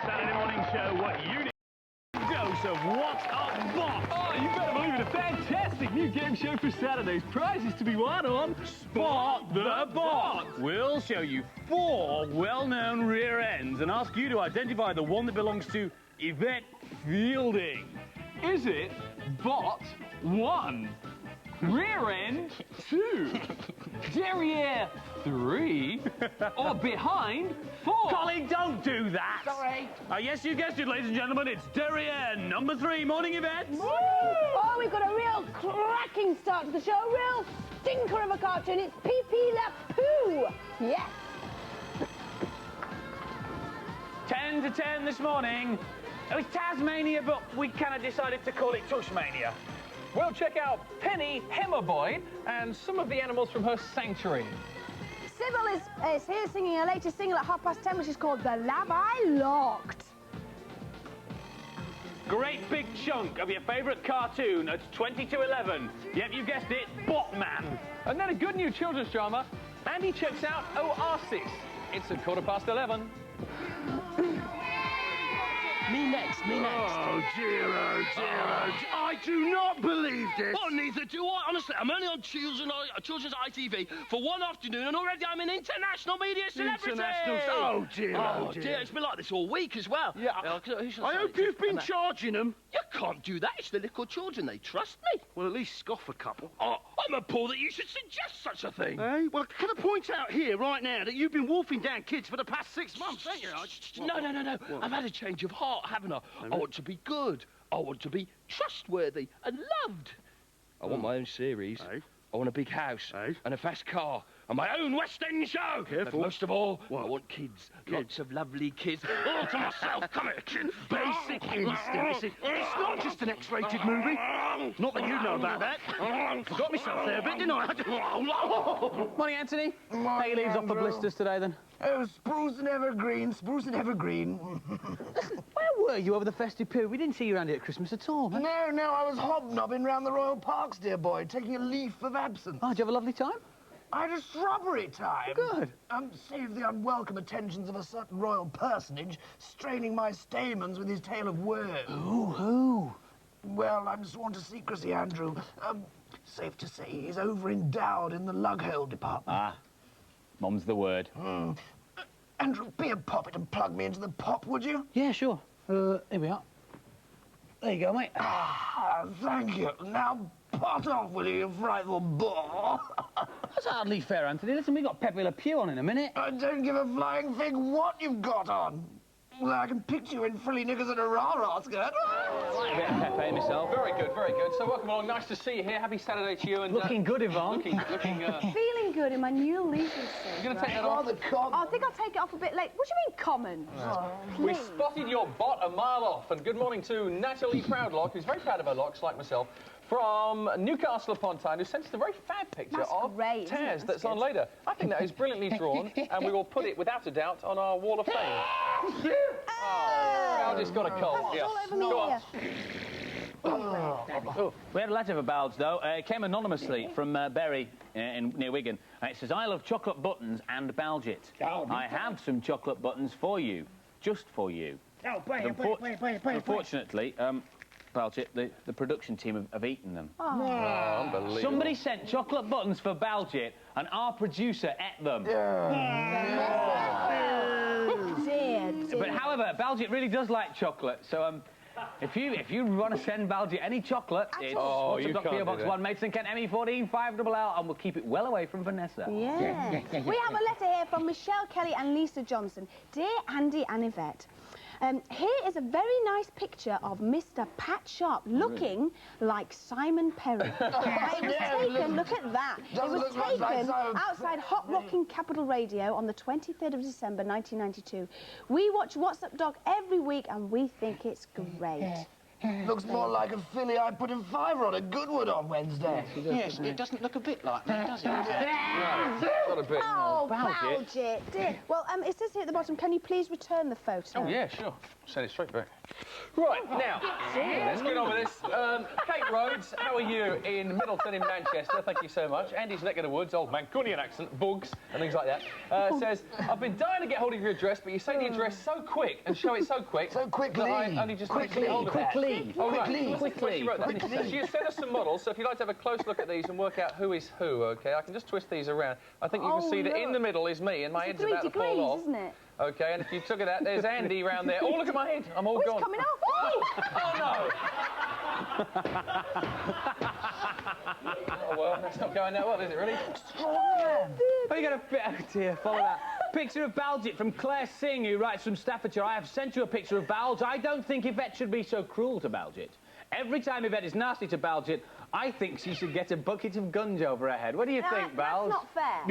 Saturday morning show, what you need dose of What a Bot. Oh, you better believe it, a fantastic new game show for Saturdays. Prizes to be won on Spot the Bot. We'll show you 4 well-known rear ends and ask you to identify the one that belongs to Yvette Fielding. Is it Bot 1, Rear End 2, Derriere 3, or Behind 4? Colin, don't do that. Sorry. Yes, you guessed it, ladies and gentlemen. It's Derriere number 3. Morning, Yvette. Oh, we've got a real cracking start to the show. A real stinker of a cartoon. It's Pee-Pee La Poo. Yes. 10 to 10 this morning. It was Tasmania, but we kind of decided to call it Tushmania. We'll check out Penny Hemmerboy and some of the animals from her sanctuary. Sybil is here singing her latest single at 10:30, which is called The Lab I Locked. Great big chunk of your favourite cartoon at 20 to 11. Yep, you guessed it, Botman. And then a good new children's drama, Andy checks out Oasis. It's at 11:15. Me next. Oh, dear, oh, dear, oh, dear. I do not believe this. Well, neither do I. Honestly, I'm only on children's ITV for one afternoon, and already I'm an international media celebrity. International. Oh, dear, oh, dear. It's been like this all week as well. Yeah. I hope you've been charging them. You can't do that. It's the little children. They trust me. Well, at least scoff a couple. Oh, I'm appalled that you should suggest such a thing. Hey, well, can I point out here, right now, that you've been wolfing down kids for the past 6 months, haven't you? No. What? I've had a change of heart, haven't I? I want to be good. I want to be trustworthy and loved. I want my own series. Hey? I want a big house Hey? and a fast car and my own West End show. Careful. But most of all, What? I want kids. Lots of lovely kids. All to myself. Come here, kid. Basic instinct. It's not just an X-rated movie. Not that you know about that. Forgot myself there a bit, didn't I? Morning, Anthony. Hay leaves off the blisters today, then. Oh, spruce and evergreen, spruce and evergreen. Where were you over the festive period? We didn't see you around here at Christmas at all. No, I was hobnobbing round the Royal Parks, dear boy, taking a leave of absence. Oh, did you have a lovely time? I had a shrubbery time. Good. Save the unwelcome attentions of a certain royal personage, straining my stamens with his tale of woe. Who? Well, I'm sworn to secrecy, Andrew. Safe to say he's over-endowed in the lug-hole department. Ah, mum's the word. Andrew, be a poppet and plug me into the pop, would you? Yeah, sure. Here we are. There you go, mate. Ah, thank you. Now, pot off, will you frightful bore? That's hardly fair, Anthony. Listen, we've got Pepe Le Pew on in a minute. I don't give a flying fig what you've got on. Well, I can picture you in frilly knickers and a rah-rah skirt. A bit of Pepe myself. Very good, very good. So welcome along. Nice to see you here. Happy Saturday to you. And Looking good, Yvonne. Looking. Feeling good in my new leisure suit. You're going to take that Oh, off? the common. I think I'll take it off a bit late. What do you mean, common? We Please. spotted your bot a mile off. And good morning to Natalie Proudlock, who's very proud of her locks, like myself, from Newcastle upon Tyne, who sent us a very fab picture That's of great, isn't it? Taz That's that's on good. later. I think that is brilliantly drawn, and we will put it, without a doubt, on our wall of fame. I just got a cold. That's Yeah. all over me Go on. here. Oh, we had a letter for Balge, though. It came anonymously from Berry near Wigan. It says, I love chocolate buttons and Balgit. I have some chocolate buttons for you, just for you. Oh, Unfortunately, Balgit, the production team have eaten them. Oh, unbelievable. Somebody sent chocolate buttons for Balgit, and our producer ate them. Dear. But however, Balgit really does like chocolate, so if you want to send Balgit any chocolate, it's you Block can't PO Box do that. 1, Maidstone, Kent, ME14 5LL, and we'll keep it well away from Vanessa. Yeah. We have a letter here from Michelle Kelly and Lisa Johnson. Dear Andy and Yvette, here is a very nice picture of Mr. Pat Sharp looking like Simon Perry. It was taken, look at that. It was look much like taken Simon outside Hot Rocking Capital Radio on the 23rd of December 1992. We watch What's Up Doc every week and we think it's great. Looks more like a filly I put in fiver on at Goodwood on Wednesday. Yes, it doesn't look a bit like that, does it? No, not a bit. Oh, Balgit. Dear. Well, it says here at the bottom, can you please return the photo? Oh, yeah, sure. Send it straight back. Right, now, let's get on with this. Kate Rhodes, how are you in Middleton in Manchester? Thank you so much. Andy's neck of the woods, old Mancunian accent, bugs, and things like that. Says, I've been dying to get hold of your address, but you say the address so quick and show it so quick. So quickly. That I only just managed to get hold of that. Oh, right. Quickly. She wrote that. So she has sent us some models, so if you'd like to have a close look at these and work out who is who, OK? I can just twist these around. I think you can see that in the middle is me, and my head's about to fall off. Isn't it? OK, and if you took it out, there's Andy round there. Oh, look at my head. I'm all gone. It's coming off. Oh, no. Oh, well, that's not going that well, is it, really? Oh, you got a bit... Oh, dear, follow that. Picture of Balgit from Claire Singh, who writes from Staffordshire. I have sent you a picture of Balge. I don't think Yvette should be so cruel to Balgit. Every time Yvette is nasty to Balgit, I think she should get a bucket of gunge over her head. What do you think, Balge? That's not fair.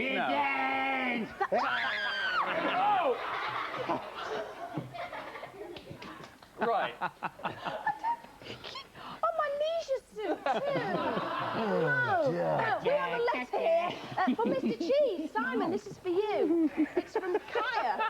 No. Right. Oh, my leisure suit, too. No. We have a letter here from Mr. Cheese. Simon, this is for you. It's from Kaya.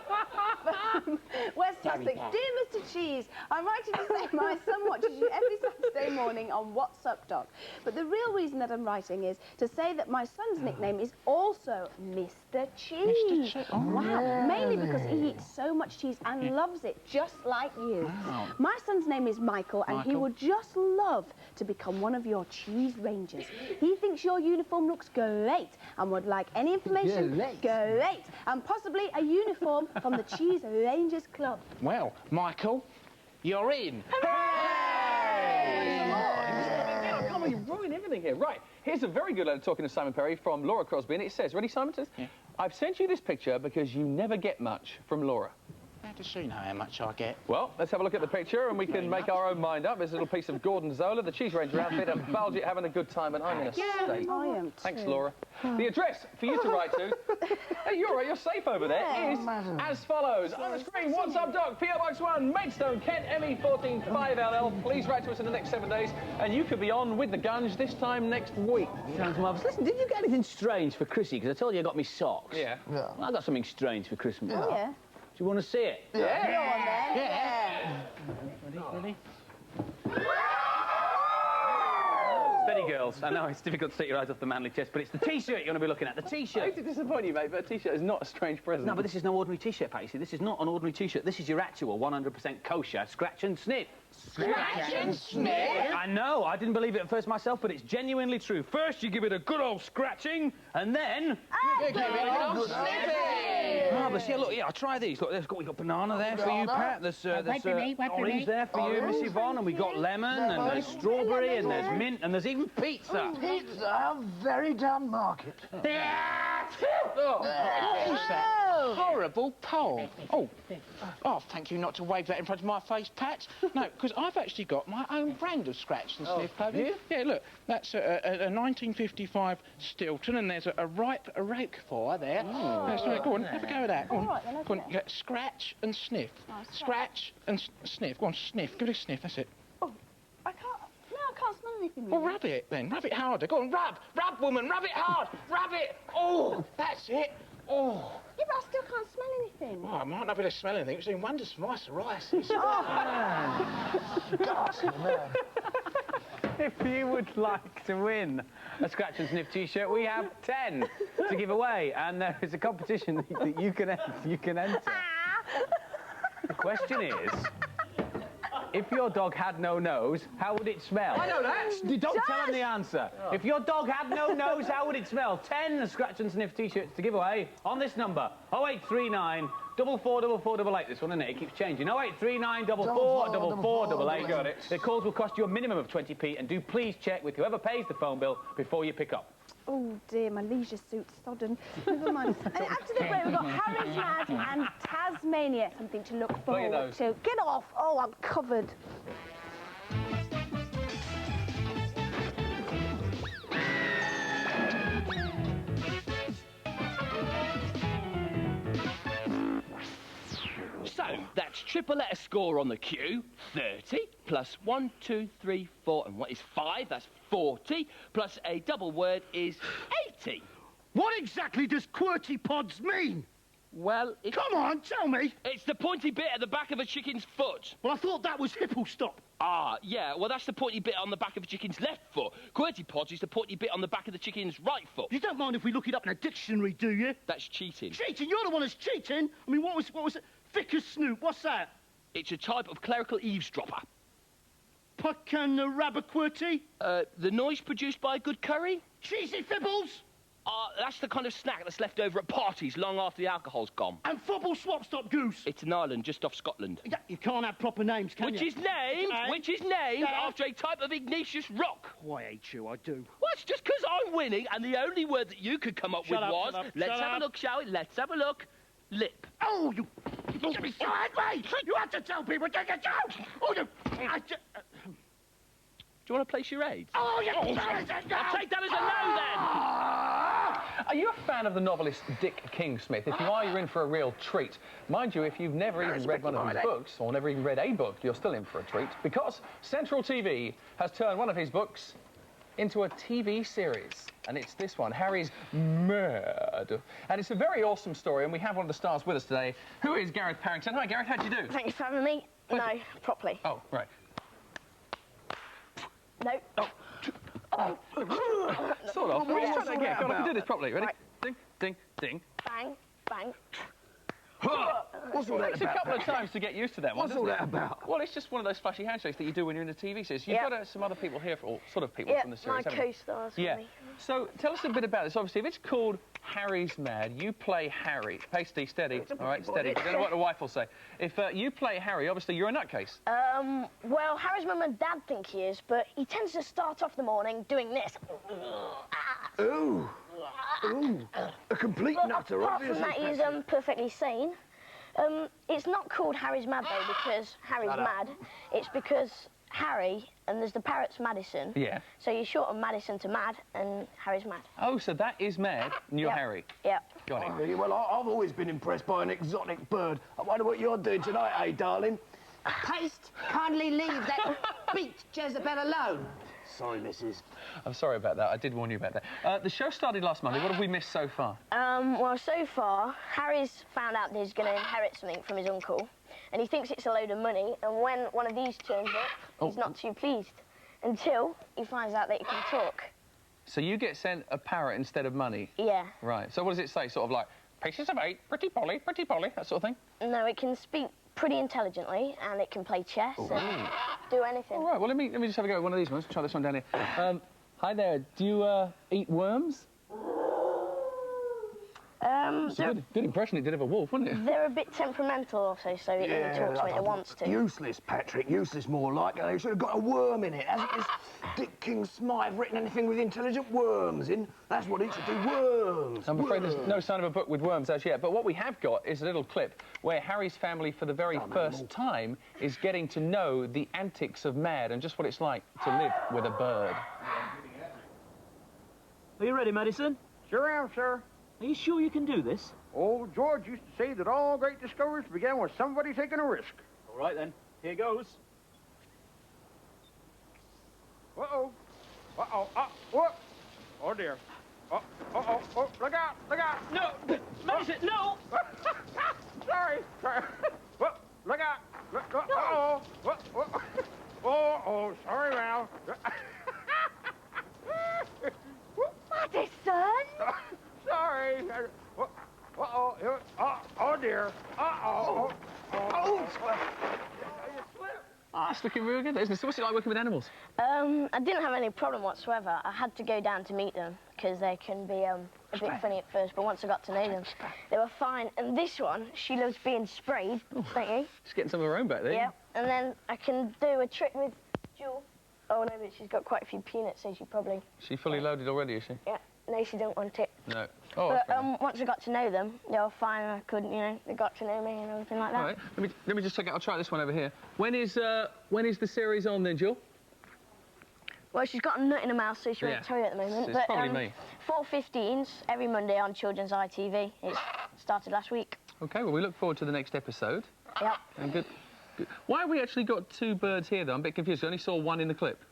West Sussex. Dear Mr. Cheese, I'm writing to say my son watches you every Saturday morning on What's Up Doc. But the real reason that I'm writing is to say that my son's nickname is also Mr. Cheese. Mr. Wow. Mainly because he eats so much cheese and loves it, just like you. Wow. My son's name is Michael, and he would just love to become one of your cheese rangers. He thinks your uniform looks great and would like any information, great, and possibly a uniform from the Cheese Rangers Club. Well, Michael, you're in. I can't believe you ruined everything here. Right, here's a very good letter talking to Simon Perry from Laura Crosby, and it says, ready, Simon? It says, yeah. I've sent you this picture because you never get much from Laura. How does she know how much I get? Well, let's have a look at the picture and we can make our own mind up. There's a little piece of Gordon Zola, the Cheese Ranger outfit, and Balgit having a good time, and I'm in a state. I am too. Thanks, Laura. The address for you to write to, hey, you're right, you're safe over there, is as follows. On the screen, What's Up Doc, PO Box 1, Maidstone, Kent, ME 145LL. Please write to us in the next 7 days, and you could be on with the gunge this time next week. Sounds marvellous. Listen, did you get anything strange for Chrissy? Because I told you I got me socks. Yeah. Well, I got something strange for Christmas. Oh, yeah. Do you want to see it? Yeah. Go on, then. Ready? Steady, girls. I know it's difficult to take your eyes off the manly chest, but it's the T-shirt you're going to be looking at. The I hate T-shirt. to disappoint you, mate, but a T-shirt is not a strange present. No, but this is no ordinary T-shirt, Pat. You see, this is not an ordinary T-shirt. This is your actual 100% kosher scratch and sniff. Scratch and sniff? I know. I didn't believe it at first myself, but it's genuinely true. First, you give it a good old scratching, and then... Marvellous. Yeah, look, yeah, I'll try these. Look, we've got banana there for you, Pat. There's orange there for you, Miss Yvonne, and we've got lemon, and there's strawberry, and there's mint, and there's even pizza. Pizza, how very down market. What is that horrible poem? Oh, thank you not to wave that in front of my face, Pat. No, because I've actually got my own brand of scratch and sniff clothing. Yeah, look, that's a 1955 Stilton, and there's a ripe Roquefort there. That's right. Go on, have a go at that. Go on. Go on. Get scratch and sniff. Scratch and sniff. Go on, sniff. Give it a sniff. That's it. I can't smell anything. Well, rub it then. Rub it harder. Go on, rub. Rub, woman. Rub it hard. Rub it. Oh, that's it. Oh. Yeah, but I still can't smell anything. Oh, I might not be able to smell anything. It's doing wonders for my psoriasis. If you would like to win a Scratch and Sniff T-shirt, we have 10 to give away, and there is a competition that you can enter. The question is, if your dog had no nose, how would it smell? I know that. Don't tell him the answer. If your dog had no nose, how would it smell? 10 Scratch and Sniff T-shirts to give away on this number, 0839 444488. This one, isn't it? It keeps changing. 0839 444488. Got it. The calls will cost you a minimum of 20p, and do please check with whoever pays the phone bill before you pick up. Oh dear, my leisure suit's sodden. Never mind. And after the break, we've got Harry Taz and Tasmania. Something to look forward to. Get off! Oh, I'm covered. So, that's triple letter score on the cue, 30, plus 1, 2, 3, 4, and what is 5? That's 40, plus a double word is 80. What exactly does QWERTY pods mean? Well, it's... Come on, tell me. It's the pointy bit at the back of a chicken's foot. Well, I thought that was hipple stop. Ah, yeah, well, that's the pointy bit on the back of a chicken's left foot. QWERTY pods is the pointy bit on the back of the chicken's right foot. You don't mind if we look it up in a dictionary, do you? That's cheating. Cheating? You're the one that's cheating. I mean, what was it? Vickers Snoop, what's that? It's a type of clerical eavesdropper. Puckanarabaquerty? The noise produced by a good curry? Cheesy Fibbles? That's the kind of snack that's left over at parties long after the alcohol's gone. And Fobble Swap Stop Goose? It's an island just off Scotland. Yeah, you can't have proper names, can Which you? is named after a type of igneous rock. Oh, I hate you, I do. Well, it's just because I'm winning, and the only word that you could come up with was... Let's have a look, shall we? Let's have a look. Lip. Oh, you made me so angry! You have to tell people, take a joke! Oh, you... Do you want to play charades? Oh, you... I'll take that as a no, then! Are you a fan of the novelist Dick King-Smith? If you are, you're in for a real treat. Mind you, if you've never even read one of his books, or never even read a book, you're still in for a treat, because Central TV has turned one of his books into a TV series. And it's this one, Harry's Mad. And it's a very awesome story, and we have one of the stars with us today, who is Gareth Parrington. Hi, Gareth, how'd you do? Thank you for having me. No, properly. Oh, right. No. Oh. Sort of. We'll try that again. Go on, I can do this properly. Ready? Right. Ding, ding, ding. Bang, bang. What's all that Takes a about? couple of times to get used to that one, What's all doesn't that it? about? Well, it's just one of those flashy handshakes that you do when you're in a TV series. You've Yep. got some other people here, or sort of people Yeah, from the my series, haven't you? co-stars. Yeah. For me. So tell us a bit about this. Obviously, if it's called Harry's Mad, you play Harry. Pasty, steady. All right, steady. I don't know what the wife will say. If you play Harry, obviously you're a nutcase. Well, Harry's mum and dad think he is, but he tends to start off the morning doing this. Ooh. Ooh. A complete But nutter, apart from obviously. that, he's perfectly sane. It's not called Harry's Mad, though, because Harry's mad. It's because Harry, and there's the parrot's Madison. Yeah. So you shorten Madison to Mad, and Harry's Mad. Oh, so that is Mad, and you're Yep. Harry. Yeah. Got it. Oh, really? Well, I've always been impressed by an exotic bird. I wonder what you're doing tonight, eh, darling? Paste, kindly leave that beat Jezebel alone. Sorry, missus. I'm sorry about that. I did warn you about that. The show started last Monday. What have we missed so far? Well, so far, Harry's found out that he's going to inherit something from his uncle, and he thinks it's a load of money, and when one of these turns up, he's not too pleased, until he finds out that he can talk. So you get sent a parrot instead of money? Yeah. Right. So what does it say? Sort of like, pieces of 8, pretty Polly, that sort of thing? No, it can speak pretty intelligently, and it can play chess and do anything. All right, well, let me just have a go at one of these ones. Try this one down here. Hi there. Do you eat worms? It's a good impression it did of a wolf, wasn't it? They're a bit temperamental also, so it only talks when it wants to. Useless, Patrick. Useless, more like. They should have got a worm in it. Hasn't this Dick King-Smith written anything with intelligent worms in? That's what it should do. Worms. I'm afraid there's no sign of a book with worms as yet. But what we have got is a little clip where Harry's family, for the very first time, is getting to know the antics of Mad and just what it's like to live with a bird. Are you ready, Madison? Sure am, sir. Are you sure you can do this? Old George used to say that all great discoveries began with somebody taking a risk. All right, then. Here goes. Uh-oh. Uh-oh. Whoop. Oh, dear. Uh-oh. Oh, look out. Look out. No! Madison, no! Sorry. Whoop. Look out. Uh-oh. Whoop. Oh, sorry, Mal. Madison! Sorry. Uh-oh. Oh, dear. Uh-oh. Oh. That's looking real good, isn't it? So what's it like working with animals? I didn't have any problem whatsoever. I had to go down to meet them, because they can be a bit funny at first, but once I got to know them, they were fine. And this one, she loves being sprayed, don't you? She's getting some of her own back there. Yeah, and then I can do a trick with Jewel. Oh, no, but she's got quite a few peanuts, so she probably... She fully loaded already, is she? Yeah. No, she don't want it. No. Oh, but once I got to know them, they were fine. I could, they got to know me and everything like that. All right. Let me just check it. I'll try this one over here. When is the series on then, Jill? Well, she's got a nut in her mouth, so she won't tell you at the moment. It's probably me. 4:15s every Monday on Children's ITV. It started last week. OK, well, we look forward to the next episode. Yep. And good. Why have we actually got 2 birds here, though? I'm a bit confused. I only saw one in the clip.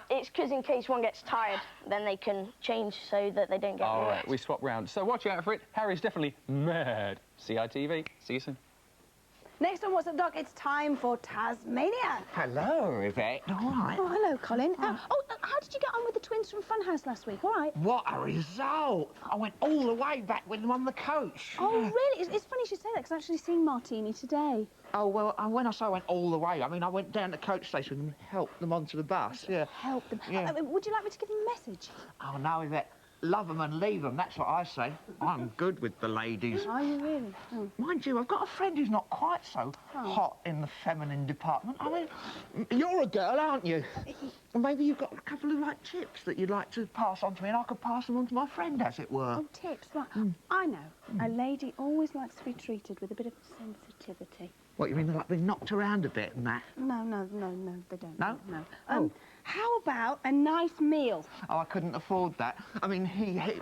It's because in case one gets tired, then they can change so that they don't get All wet. right, we swap round. So watch out for it. Harry's definitely mad. CITV. See you soon. Next on What's Up, Doc, it's time for Tasmania. Hello, Yvette. All right. Oh, hello, Colin. How did you get on with the twins from Funhouse last week? All right. What a result! I went all the way back with them on the coach. Oh, really? It's funny you should say that, because I've actually seen Martini today. Oh, well, when I say I went all the way, I mean I went down to the coach station and helped them onto the bus, yeah. Help them. Yeah. Would you like me to give them a message? Oh, no, Yvette. Love them and leave them, that's what I say. I'm good with the ladies. Are you really? Oh. Mind you, I've got a friend who's not quite so hot in the feminine department. I mean, you're a girl, aren't you? Maybe you've got a couple of, like, tips that you'd like to pass on to me and I could pass them on to my friend, as it were. Oh, tips, right. I know. A lady always likes to be treated with a bit of sensitivity. What, you mean like being knocked around a bit and that? No, they don't. No? No. How about a nice meal? Oh, I couldn't afford that. I mean,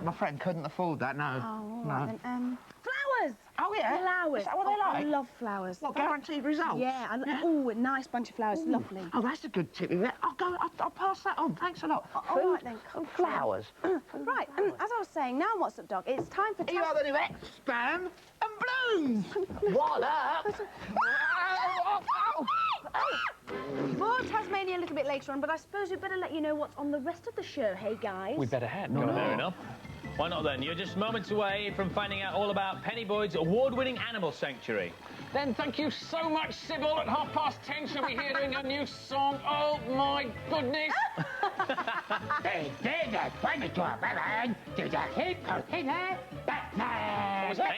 my friend couldn't afford that, no. Oh, all right then. Flowers! Oh, yeah? Flowers. Is that what they like? I love flowers. What, guaranteed results? Yeah, oh, a nice bunch of flowers, lovely. Oh, that's a good tip, Yvette. I'll pass that on. Thanks a lot. All right then, come. Flowers. Right, as I was saying, now What's Up, Dog? It's time for... Here you are then, Yvette. Spam and blooms. What up? More Tasmania a little bit later on, but I suppose we'd better let you know what's on the rest of the show, hey, guys? We better have. Fair enough. Why not then? You're just moments away from finding out all about Penny Boyd's award-winning animal sanctuary. Then thank you so much, Sybil. At 10:30, she'll be hearing a new song. Oh, my goodness. Thank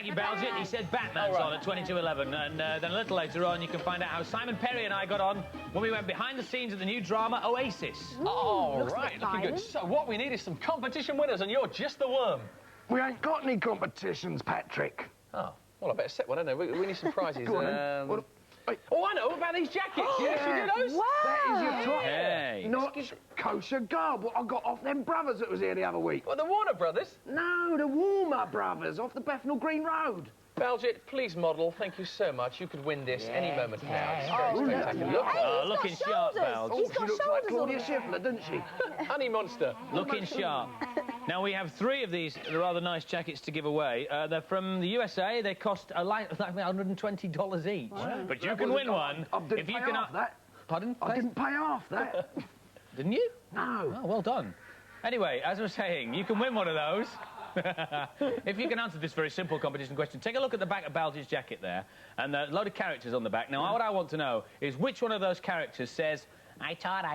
you, Baljet. He said Batman's on at 22:11. And then a little later on, you can find out how Simon Perry and I got on when we went behind the scenes of the new drama Oasis. Oh, right. Looking good. So what we need is some competition winners, and you're just the worm. We ain't got any competitions, Patrick. Oh, well, I better set one, don't I? We need some prizes. Go on, then. Oh, I know about these jackets. Yes, you do those? Wow! That is your top Hey. not kosher garb what I got off them brothers that was here the other week. Well, the Warner Brothers. No, the Warmer brothers off the Bethnal Green Road. Baljet, please model. Thank you so much. You could win this any moment now. It's very spectacular. Look. Hey, looking sharp, Balj. He's got She looks like shoulders Claudia on him. Schiffer, doesn't she? Honey Monster. Looking sharp. Now, we have 3 of these rather nice jackets to give away. They're from the USA. They cost like $120 each. Wow. But you can win one I didn't if you pay can... half that. Pardon? I didn't pay half that. Didn't you? No. Oh, well done. Anyway, as I was saying, you can win one of those. If you can answer this very simple competition question, take a look at the back of Baljet's jacket there, and there's a load of characters on the back. Now, what I want to know is which one of those characters says, I taught,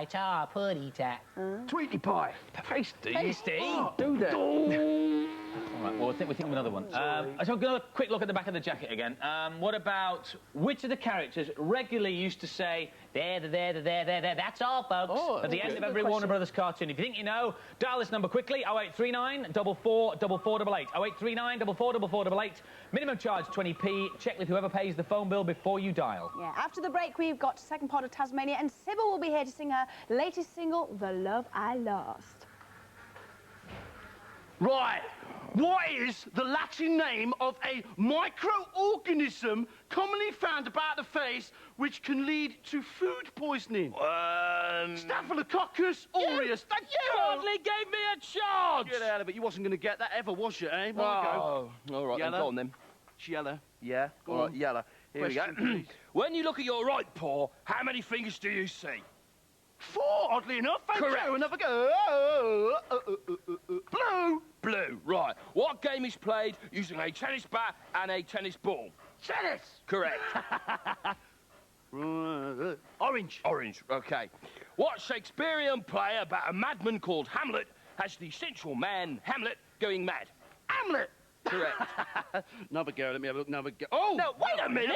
putty tat. Tweety Pie. Tasty. Oh, do that. All right, well, we think of another one. So another quick look at the back of the jacket again. What about which of the characters regularly used to say, there, that's all, folks, at the end of every Warner Brothers cartoon? If you think you know, dial this number quickly, 0839 444488. 0839 444488. Minimum charge 20p. Check with whoever pays the phone bill before you dial. Yeah, after the break, we've got second part of Tasmania, and Sybil will be here to sing her latest single, The Love I Lost. Right. What is the Latin name of a microorganism commonly found about the face which can lead to food poisoning? Staphylococcus aureus. Thank you. Hardly gave me a chance! Get out of it. You wasn't going to get that ever, was you, eh? Oh, all right, then, Yellow. go on then. It's yellow. Yeah? Go All right, on. yellow. Here Question, we go. please. When you look at your right paw, how many fingers do you see? 4, oddly enough. Thank Correct. you. Another go. Blue. Blue, right. What game is played using a tennis bat and a tennis ball? Tennis. Correct. Orange. Orange, OK. What Shakespearean play about a madman called Hamlet has the central man, Hamlet, going mad? Hamlet. Correct. Another go. Let me have a look. Another go. Oh. Now, wait a minute.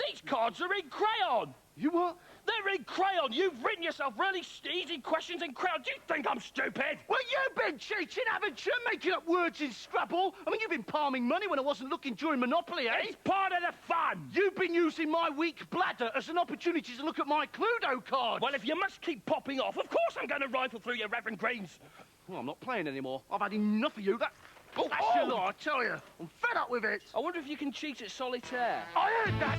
These cards are in crayon. You what? They're in crayon. You've written yourself really easy questions in crayon. Do you think I'm stupid? Well, you've been cheating, haven't you? Making up words in Scrabble. I mean, you've been palming money when I wasn't looking during Monopoly, eh? It's part of the fun. You've been using my weak bladder as an opportunity to look at my Cluedo card. Well, if you must keep popping off, of course I'm going to rifle through your Reverend Greens. Well, I'm not playing anymore. I've had enough of you. Oh, I tell you, I'm fed up with it. I wonder if you can cheat at solitaire. I heard that.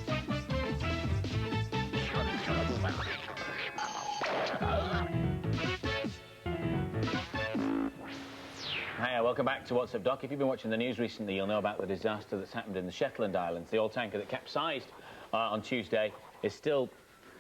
Hiya, welcome back to What's Up, Doc. If you've been watching the news recently, you'll know about the disaster that's happened in the Shetland Islands. The oil tanker that capsized on Tuesday is still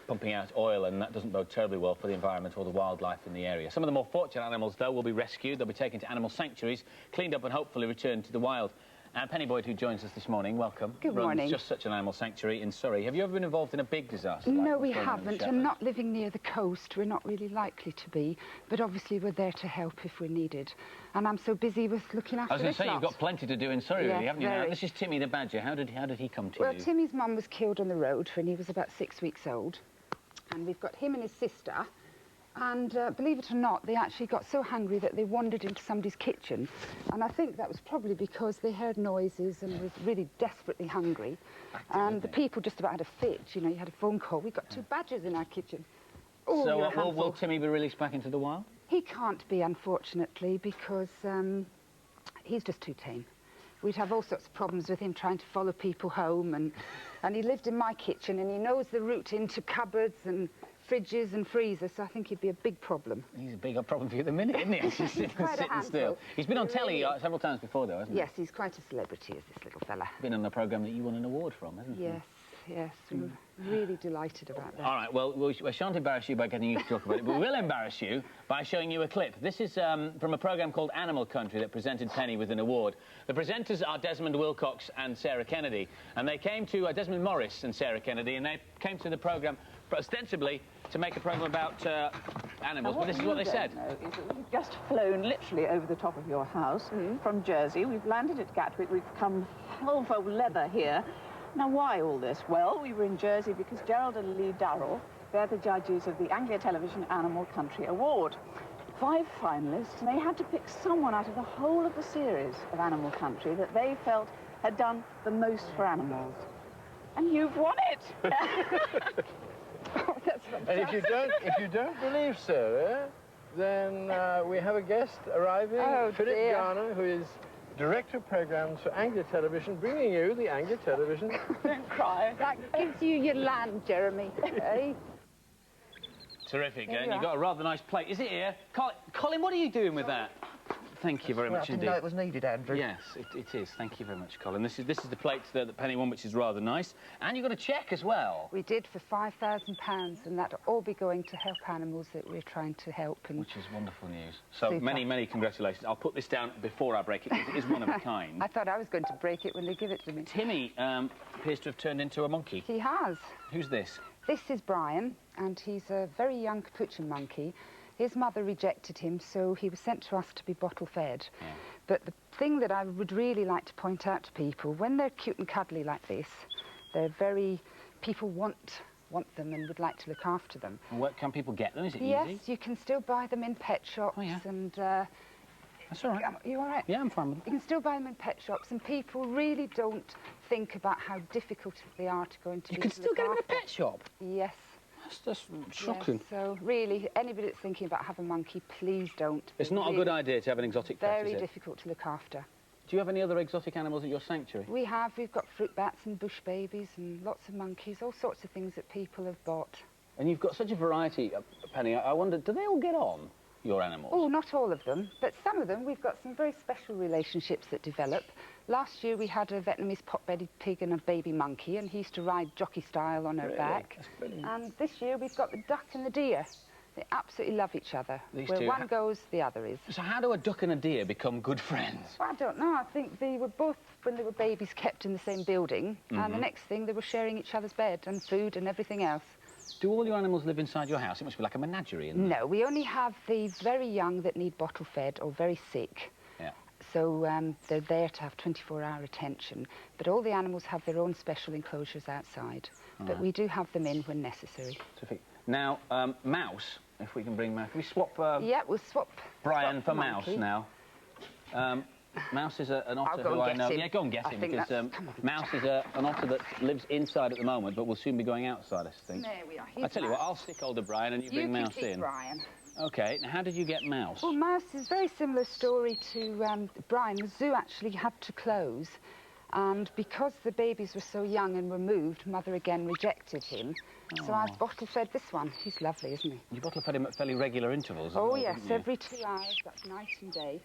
pumping out oil, and that doesn't bode terribly well for the environment or the wildlife in the area. Some of the more fortunate animals, though, will be rescued. They'll be taken to animal sanctuaries, cleaned up and hopefully returned to the wild. And Penny Boyd, who joins us this morning, welcome. Good morning. Runs just such an animal sanctuary in Surrey. Have you ever been involved in a big disaster? No, we haven't, and not living near the coast, we're not really likely to be, but obviously we're there to help if we're needed. And I'm so busy with looking after I was going to say, lot. you've got plenty to do in Surrey, Yeah, really, haven't you? very. Now, this is Timmy the badger. How did he come to you? Well, Timmy's mum was killed on the road when he was about 6 weeks old, and we've got him and his sister. And believe it or not, they actually got so hungry that they wandered into somebody's kitchen. And I think that was probably because they heard noises and were really desperately hungry. And the people just about had a fit. You know, you had a phone call. We've got 2 badgers in our kitchen. Oh, so will Timmy be released back into the wild? He can't be, unfortunately, because he's just too tame. We'd have all sorts of problems with him trying to follow people home. And he lived in my kitchen, and he knows the route into cupboards and fridges and freezers, so I think he'd be a big problem. He's a big problem for you at the minute, isn't he? He's just sitting still. He's been on telly several times before, though, hasn't he? Yes, he's quite a celebrity, is this little fella. Been on a programme that you won an award from, hasn't he? Yes, yes, we're really delighted about that. All right, well, we shan't embarrass you by getting you to talk about it, but we will embarrass you by showing you a clip. This is from a programme called Animal Country that presented Penny with an award. The presenters are Desmond Wilcox and Sarah Kennedy, and they came to Desmond Morris and Sarah Kennedy, and they came to the programme ostensibly to make a programme about animals, but this is what they said. We've just flown literally over the top of your house from Jersey. We've landed at Gatwick. We've come full of leather here. Now, why all this? Well, we were in Jersey because Gerald and Lee Darrell, they're the judges of the Anglia Television Animal Country Award. 5 finalists, and they had to pick someone out of the whole of the series of Animal Country that they felt had done the most for animals. And you've won it! Oh, that's and if you don't believe Sarah, then we have a guest arriving, Philip Garner, who is Director of Programmes for Anglia Television, bringing you the Anglia Television. Don't cry. That gives you your land, Jeremy. Eh? Terrific, and you've got a rather nice plate. Is it here? Colin, what are you doing with that? Thank you very much indeed. I didn't know it was needed, Andrew. Yes, it is. Thank you very much, Colin. This is the plate that Penny won, which is rather nice. And you got a cheque as well. We did for £5,000, and that'll all be going to help animals that we're trying to help. And which is wonderful news. So super. many congratulations. I'll put this down before I break it, because it is one of a kind. I thought I was going to break it when they give it to me. Timmy appears to have turned into a monkey. He has. Who's this? This is Brian, and he's a very young capuchin monkey. His mother rejected him, so he was sent to us to be bottle-fed. Yeah. But the thing that I would really like to point out to people, when they're cute and cuddly like this, they're very... people want them and would like to look after them. And where can people get them? Is it yes, easy? You can still buy them in pet shops. Oh, yeah. And that's all right. You all right? Yeah, I'm fine with it. You can still buy them in pet shops, and people really don't think about how difficult they are to go into. You can still get them in a pet shop? Yes. That's shocking. Yes, so really, anybody that's thinking about having a monkey, please don't. It's not a good idea to have an exotic pet, is it? Very difficult to look after. Do you have any other exotic animals at your sanctuary? We've got fruit bats and bush babies and lots of monkeys, all sorts of things that people have bought. And you've got such a variety, Penny. I wonder, do they all get on, your animals? Oh, not all of them, but some of them we've got some very special relationships that develop. Last year we had a Vietnamese pot-bellied pig and a baby monkey, and he used to ride jockey style on her back. That's brilliant. And this year we've got the duck and the deer. They absolutely love each other. These Where two one goes, the other is. So how do a duck and a deer become good friends? Well, I don't know. I think they were both, when they were babies, kept in the same building, and the next thing they were sharing each other's bed and food and everything else. Do all your animals live inside your house? It must be like a menagerie, isn't it? No, we only have the very young that need bottle fed or very sick. Yeah. So they're there to have 24-hour attention. But all the animals have their own special enclosures outside. But we do have them in when necessary. Terrific. Now, Mouse, if we can bring Mouse. Can we swap... yeah, we'll swap Brian for Mouse now. Mouse is an otter who I know... Him. Yeah, go and get him, because Mouse is an otter that lives inside at the moment, but will soon be going outside, I think. There we are. I tell you what, I'll stick older Brian and you bring Mouse in. Brian. OK, now how did you get Mouse? Well, Mouse is a very similar story to Brian. The zoo actually had to close, and because the babies were so young and were moved, Mother again rejected him. So I've bottle-fed this one. He's lovely, isn't he? You bottle-fed him at fairly regular intervals? Oh, yes, every 2 hours. That's night and day.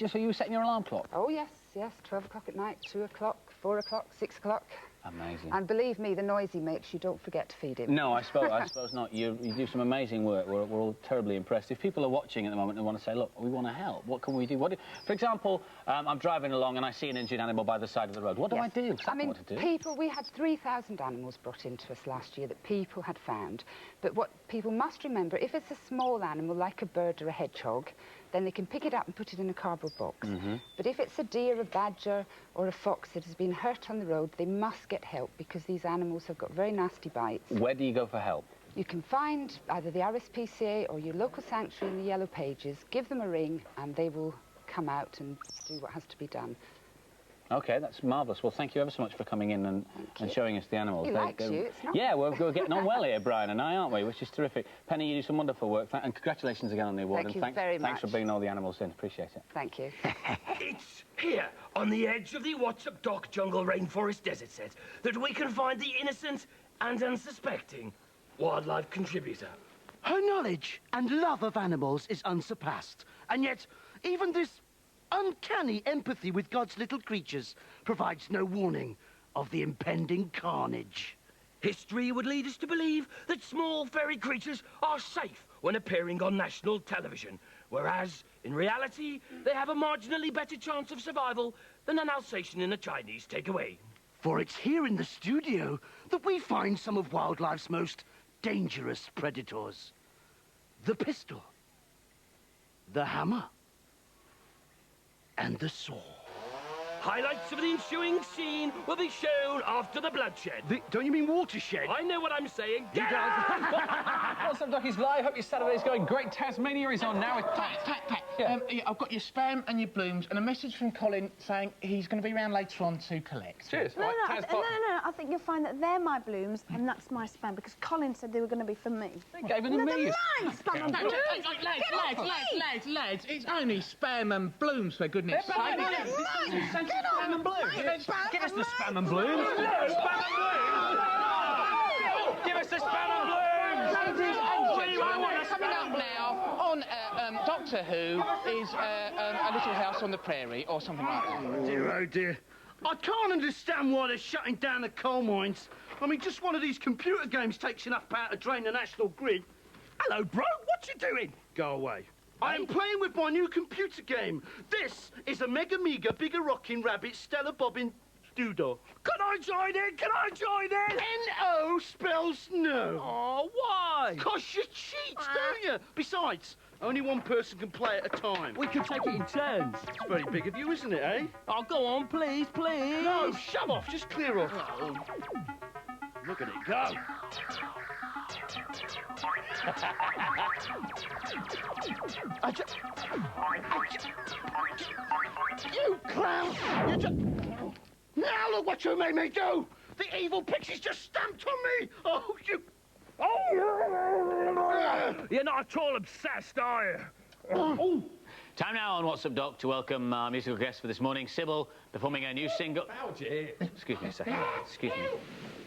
So you were setting your alarm clock? Oh, yes, 12 o'clock at night, 2 o'clock, 4 o'clock, 6 o'clock. Amazing. And believe me, the noise he makes, you don't forget to feed him. No, I suppose not. You do some amazing work. We're all terribly impressed. If people are watching at the moment and want to say, look, we want to help, what can we do? For example, I'm driving along and I see an injured animal by the side of the road. What do I do? I mean, we had 3,000 animals brought into us last year that people had found. But what people must remember, if it's a small animal like a bird or a hedgehog, then they can pick it up and put it in a cardboard box. But if it's a deer, a badger or a fox that has been hurt on the road, they must get help because these animals have got very nasty bites. Where do you go for help? You can find either the RSPCA or your local sanctuary in the Yellow Pages, give them a ring and they will come out and do what has to be done. OK, that's marvellous. Well, thank you ever so much for coming in and showing us the animals. He likes you, it's not... Yeah, we're getting on well here, Brian and I, aren't we? Which is terrific. Penny, you do some wonderful work. And congratulations again on the award. Thank you very much. Thanks for bringing all the animals in. Appreciate it. Thank you. It's here, on the edge of the What's Up Doc Jungle Rainforest Desert Set, that we can find the innocent and unsuspecting wildlife contributor. Her knowledge and love of animals is unsurpassed, and yet even this uncanny empathy with God's little creatures provides no warning of the impending carnage. History would lead us to believe that small fairy creatures are safe when appearing on national television, whereas, in reality, they have a marginally better chance of survival than an Alsatian in a Chinese takeaway. For it's here in the studio that we find some of wildlife's most dangerous predators. The pistol, the hammer, and the saw. Highlights of the ensuing scene will be shown after the bloodshed. Don't you mean watershed? I know what I'm saying. Get What's up, Ducky's Live? Hope your Saturday's going great. Tasmania is on now with Pat. Yeah. I've got your spam and your blooms and a message from Colin saying he's going to be around later on to collect. Cheers. No, I think you'll find that they're my blooms and that's my spam because Colin said they were going to be for me. They gave them to me. Spam and blooms. Lads, it's only spam and blooms, for goodness sake. Spam and blooms. Give us the spam and blooms. Spam and blooms. Give us the spam and blooms. Ladies and gentlemen, coming up now on Doctor Who is a Little House on the Prairie or something like that. Oh dear. I can't understand why they're shutting down the coal mines. I mean, just one of these computer games takes enough power to drain the national grid. Hello, bro, what you doing? Go away. I am playing with my new computer game. This is a Mega Mega Bigger Rockin' Rabbit Stella Bobbin Doodle. Can I join in? Can I join in? N-O spells no. Oh, why? 'Cause you cheat, don't you? Besides, only one person can play at a time. We could take it in turns. It's very big of you, isn't it, eh? Oh, go on, please. No, shove off. Just clear off. Oh. Look at it go. You clown! Now look what you made me do! The evil pixie's just stamped on me! Oh, you... Oh! You're not at all obsessed, are you? Oh. Time now on What's Up Doc to welcome our musical guest for this morning, Sybil, performing her new single... Excuse me a second. Excuse me.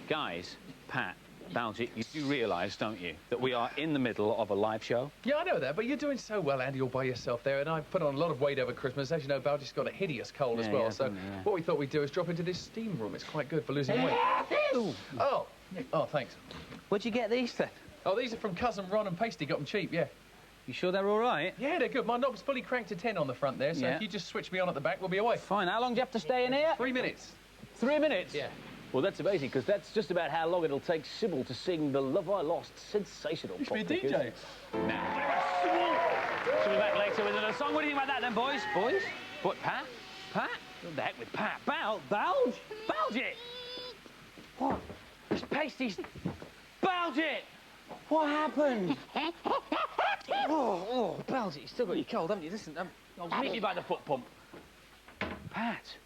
Guys, Pat, Baljeet, you do realise, don't you, that we are in the middle of a live show? Yeah, I know that, but you're doing so well, Andy, all by yourself there, and I've put on a lot of weight over Christmas. As you know, Baljeet's got a hideous cold as well, so what we thought we'd do is drop into this steam room. It's quite good for losing weight. Oh, thanks. Where'd you get these then? Oh, these are from Cousin Ron and Pasty. Got them cheap, yeah. You sure they're all right? Yeah, they're good. My knob's fully cranked to 10 on the front there, so if you just switch me on at the back, we'll be away. Fine. How long do you have to stay in here? 3 minutes. 3 minutes? Yeah. Well, that's amazing, because that's just about how long it'll take Sybil to sing The Love I Lost sensational You pop should be a DJ. Now. So we're back later with another song. What do you think about that then, boys? Boys? What, Pat? Pat? What the heck with Pat? Baljeet! What? It's Pasty's... Baljeet! What happened? oh, Baljeet, you still got your cold, haven't you? Listen, I'll meet you by the foot pump. Pat?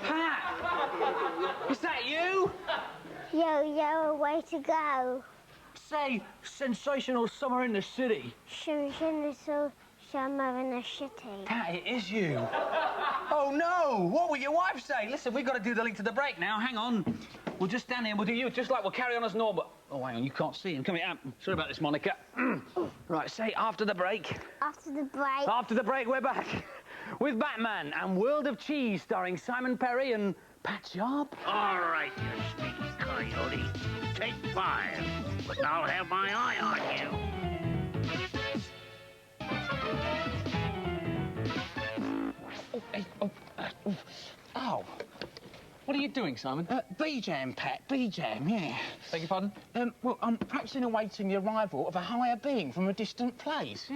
Pat! Is that you? Yo, yo, Way to go. Say, sensational summer in the city. Sensational summer in the city. Pat, it is you. Oh, no! What will your wife say? Listen, we've got to do the link to the break now. Hang on. We'll just stand here and we'll do you just like we'll carry on as normal. Oh, hang on, you can't see him. Come here. Sorry about this, Monica. Right, say after the break. After the break. After the break, we're back with Batman and World of Cheese, starring Simon Perry and Pat Sharp. All right, you sneaky coyote. Take 5, but I'll have my eye on you. Oh. What are you doing, Simon? B-jam, Pat, B-jam, yeah. Beg your pardon? Well, I'm practising awaiting the arrival of a higher being from a distant place.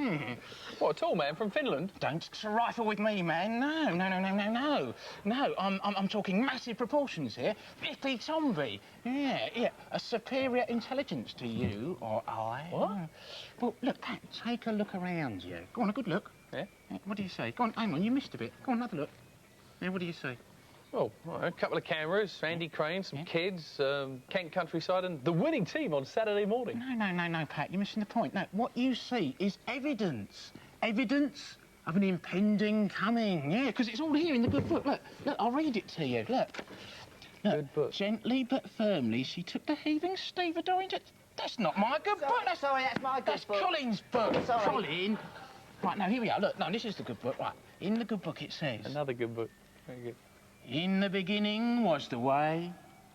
What, a tall man from Finland? Don't rifle with me, man. No. No, I'm talking massive proportions here. Bippy Tomby. Yeah. A superior intelligence to you or I. What? Well, look, Pat, take a look around you. Go on, a good look. Yeah? What do you say? Go on, hang on, you missed a bit. Go on, another look. Yeah, what do you see? Oh, well, a couple of cameras, Andy Crane, some kids, Kent countryside, and the winning team on Saturday morning. No, Pat, you're missing the point. No, what you see is evidence. Evidence of an impending coming. Yeah, because it's all here in the good book. Look, I'll read it to you. Look. Good book. Gently but firmly, she took the heaving stevedore into... That's not my good book. That's my good book. That's Colin's book. Sorry. Colin. Right, now, here we are. Look, no, this is the good book. Right, in the good book it says... Another good book. Very good. In the beginning was the way,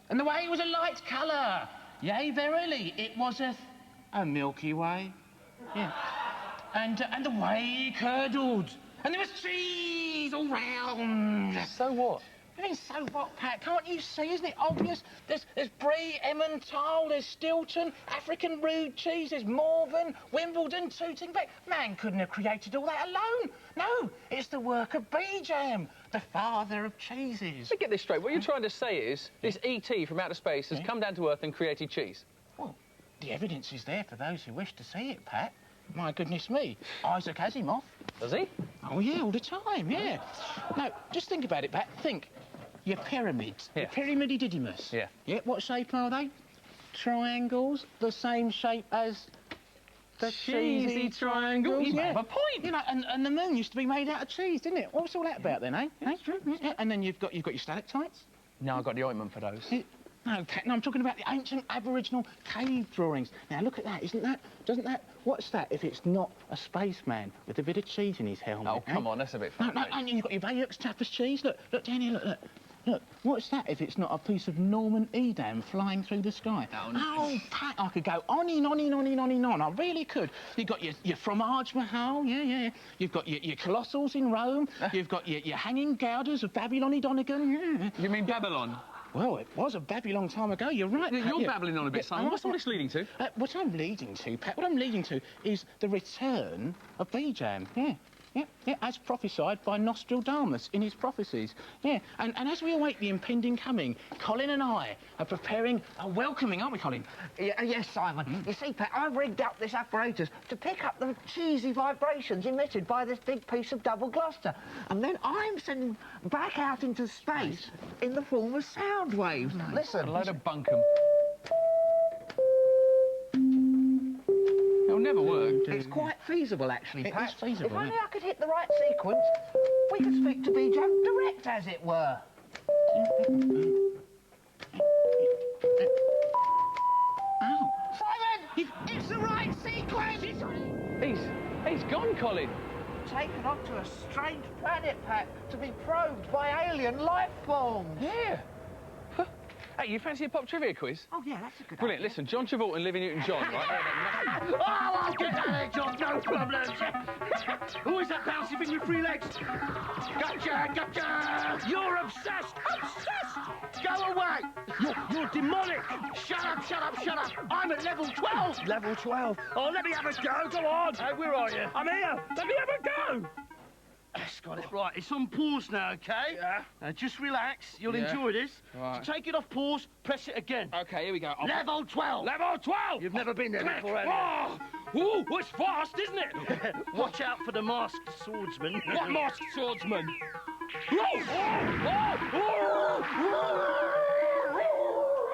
and the way was a light colour. Yea, verily, it was a Milky Way. Yeah. And the way curdled, and there was cheese all round. So what? I mean, so what, Pat? Can't you see? Isn't it obvious? There's Brie, Emmental, there's Stilton, African rude cheese, there's Morven, Wimbledon, Tooting Bec. Man couldn't have created all that alone. No, it's the work of B-Jam, the father of cheeses. Let me get this straight. What you're trying to say is this E.T. from outer space has come down to Earth and created cheese. Well, the evidence is there for those who wish to see it, Pat. My goodness me, Isaac Asimov. Does he? Oh, yeah, all the time, yeah. Now, just think about it, Pat. Think. Your pyramids. Yeah. Your Pyramidididymus. Yeah. Yeah, what shape are they? Triangles, the same shape as the cheesy triangles. You have a point. You know, and the moon used to be made out of cheese, didn't it? What's all that about then, eh? Yeah. And then you've got your stalactites. No, I've got the ointment for those. No, Pat, no, I'm talking about the ancient Aboriginal cave drawings. Now, look at that. Doesn't that, what's that if it's not a spaceman with a bit of cheese in his helmet? Oh, come on, that's a bit funny. No, and you've got your Bayeux Tapas cheese. Look down here, look. Look, what's that if it's not a piece of Norman Edam flying through the sky? Oh, Pat, I could go on. I really could. You've got your fromage mahal, yeah. You've got your colossals in Rome. You've got your hanging goudas of Babylon Donegan, yeah. You mean Babylon? Well, it was a very long time ago, you're right. You're babbling on a bit, Simon. What's all this leading to? What I'm leading to, Pat, is the return of B-Jam, yeah, as prophesied by Nostradamus in his prophecies. Yeah, and as we await the impending coming, Colin and I are preparing a welcoming, aren't we, Colin? Yes, Simon. You see, Pat, I've rigged up this apparatus to pick up the cheesy vibrations emitted by this big piece of double Gloucester. And then I'm sending back out into space in the form of sound waves. Listen. A load of bunkum. It'll never work. It's quite feasible, actually, Pat. It is feasible, If only yeah. I could hit the right sequence, we could speak to B-Jam direct, as it were. Ow. Simon! It's the right sequence! He's gone, Colin. Taken off to a strange planet, Pat, to be probed by alien life forms. Yeah. Hey, you fancy a pop trivia quiz? Oh, yeah, that's a good Brilliant. idea. Listen, John Travolta and Olivia Newton-John, right? Oh, I'll get down there, John, no problem. Who is that bouncing thing with 3 legs? Gotcha! You're obsessed! Obsessed! Go away! You're demonic! Shut up! I'm at level 12! Level 12? Oh, let me have a go, go on! Hey, where are you? I'm here! Let me have a go! That's got it. Right, it's on pause now, OK? Yeah. Just relax. You'll enjoy this. Right. To take it off pause, press it again. OK, here we go. Level 12! Level 12! You've never been there Click. before, have you? Ooh, it's fast, isn't it? Watch out for the masked swordsman. What masked swordsman?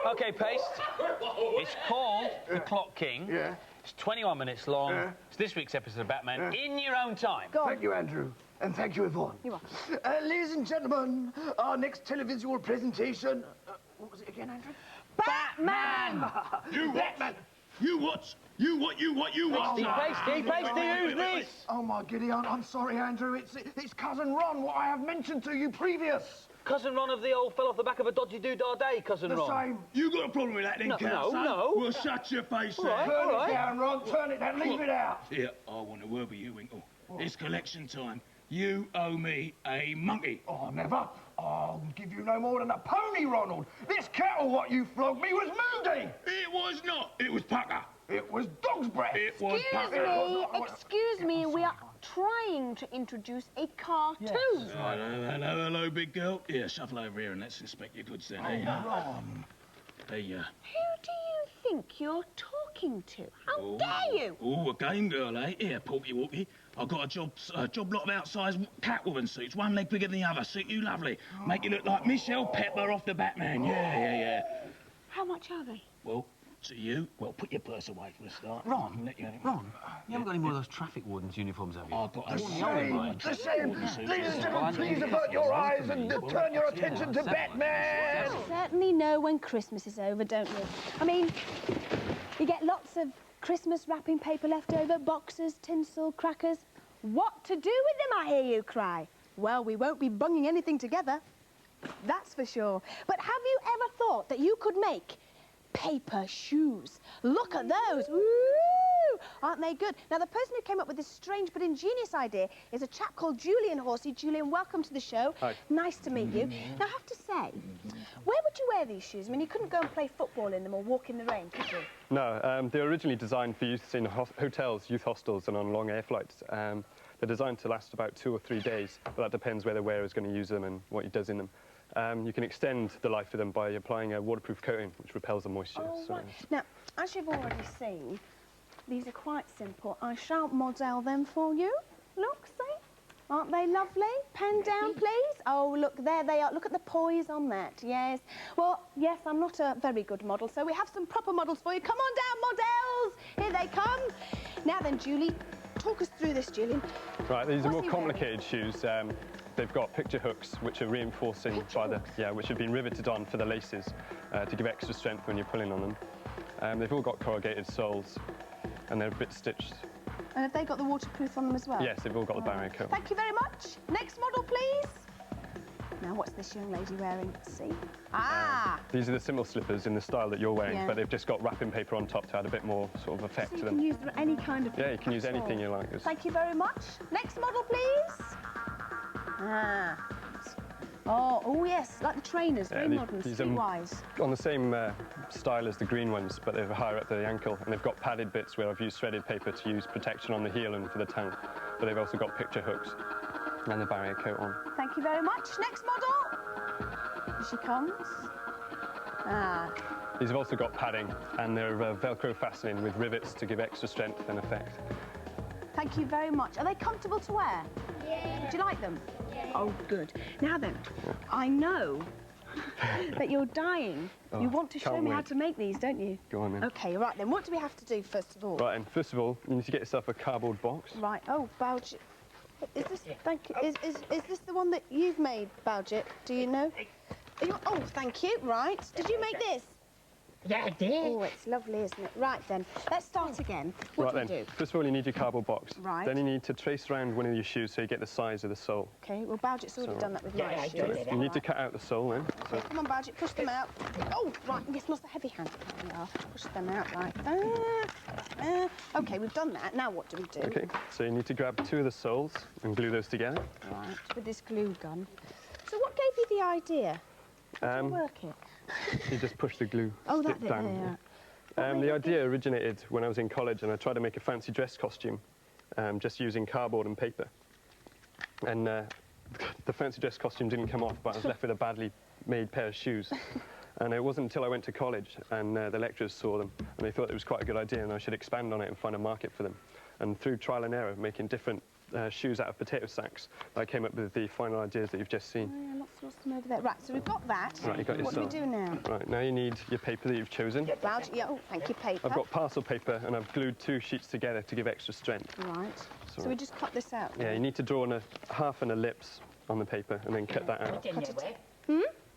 OK, Paste. It's called The Clock King. Yeah. It's 21 minutes long. Yeah. It's this week's episode of Batman in your own time. Thank you, Andrew. And thank you, Yvonne. You're welcome. Ladies and gentlemen, our next televisual presentation... what was it again, Andrew? Batman! You Batman! You what? You what? Pasty, who's this? Oh, my giddy aunt, I'm sorry, Andrew. It's Cousin Ron, what I have mentioned to you previous. Cousin Ron of the old fell off the back of a dodgy doodah day, Cousin Ron. The same. You got a problem with that then, No, son? no. Well, shut your face then. Turn it down, Ron. Turn it down. Leave it out. Here, I want a word with you, Winkle. It's collection time. You owe me a monkey. Oh, never. I'll give you no more than a pony, Ronald. This cattle what you flogged me was Moody. It was not. It was Pucker. It was dog's breath. It was Excuse me, we are trying to introduce a cartoon. Yes. Hello, big girl. Here, shuffle over here and let's inspect your goods then. Ron. Hey, Who do you think you're talking to? How dare you? Oh, a game girl, eh? Here, Porky Walkie. I've got a job lot of outsized Catwoman suits, one leg bigger than the other. Suit you lovely. Make you look like Michelle Pepper off the Batman. Yeah. How much are they? Well, to you, well, put your purse away for a start. Ron, Let you have it. Ron, you haven't got any more of those traffic wardens' uniforms, have you? I've got a The same. Ladies and gentlemen, please avert your eyes and turn your attention to Batman. You certainly know when Christmas is over, don't you? I mean, you get lots of Christmas wrapping paper left over, boxes, tinsel, crackers. What to do with them, I hear you cry? Well, we won't be bunging anything together. That's for sure. But have you ever thought that you could make paper shoes? Look at those. Woo! Aren't they good? Now, the person who came up with this strange but ingenious idea is a chap called Julian Horsey. Julian, welcome to the show. Hi. Nice to meet you. Now, I have to say, where would you wear these shoes? I mean, you couldn't go and play football in them or walk in the rain, could you? No, they were originally designed for use in hotels, youth hostels, and on long air flights. They're designed to last about 2 or 3 days, but that depends where the wearer is going to use them and what he does in them. You can extend the life of them by applying a waterproof coating, which repels the moisture. Right. Now, as you've already seen, these are quite simple. I shall model them for you. Look, see? Aren't they lovely? Pen down, please. Oh, look, there they are. Look at the poise on that, yes. Well, yes, I'm not a very good model, so we have some proper models for you. Come on down, models. Here they come. Now then, Julie, talk us through this, Julian. Right, these are more complicated shoes. They've got picture hooks, which are reinforcing which have been riveted on for the laces to give extra strength when you're pulling on them. They've all got corrugated soles, and they're a bit stitched. And have they got the waterproof on them as well? Yes, they've all got the barrier coat. Thank you very much. Next model, please. Now, what's this young lady wearing? Let's see. These are the simple slippers in the style that you're wearing, but they've just got wrapping paper on top to add a bit more sort of effect to them. You can use any kind of... Yeah, you can use anything you like. Thank you very much. Next model, please. Oh, yes, like the trainers, very modern, streetwise. On the same style as the green ones, but they're higher up to the ankle, and they've got padded bits where I've used threaded paper to use protection on the heel and for the tongue, but they've also got picture hooks and the barrier coat on. Thank you very much. Next model. Here she comes. These have also got padding, and they're Velcro fastening with rivets to give extra strength and effect. Thank you very much. Are they comfortable to wear? Yeah. Do you like them? Yeah. Oh, good. Now then, I know that you're dying. You want to show me how to make these, don't you? Go on then. OK, right then. What do we have to do first of all? Right, and first of all, you need to get yourself a cardboard box. Right. Oh, Baljet. Is this... Thank you. Is this the one that you've made, Baljet? Do you know? Oh, thank you. Right. Did you make this? Yeah, I did. Oh, it's lovely, isn't it? Right, then. Let's start again. What do we do? First of all, you need your cardboard box. Right. Then you need to trace around one of your shoes so you get the size of the sole. OK, well, Baljet's already done that with my shoes. So you need to cut out the sole, then. So. Come on, Baljet, push them out. Oh, right, yes, not the heavy hand. There we are. Push them out like that. OK, we've done that. Now what do we do? OK, so you need to grab 2 of the soles and glue those together. Right, with this glue gun. So what gave you the idea? How do you work it? You just push the glue stick down. There. The idea originated when I was in college, and I tried to make a fancy dress costume just using cardboard and paper. And the fancy dress costume didn't come off, but I was left with a badly made pair of shoes. And it wasn't until I went to college and the lecturers saw them, and they thought it was quite a good idea and I should expand on it and find a market for them. And through trial and error, making different shoes out of potato sacks, I came up with the final ideas that you've just seen. Oh, yeah, Sauce them over there. Right, so we've got that. Right, you got your What do we cell. do now? Right, now you need your paper that you've chosen. Balge, yeah, oh, thank you, paper. I've got parcel paper and I've glued 2 sheets together to give extra strength. Right. So we just cut this out. Yeah, you need to draw half an ellipse on the paper and then cut that out.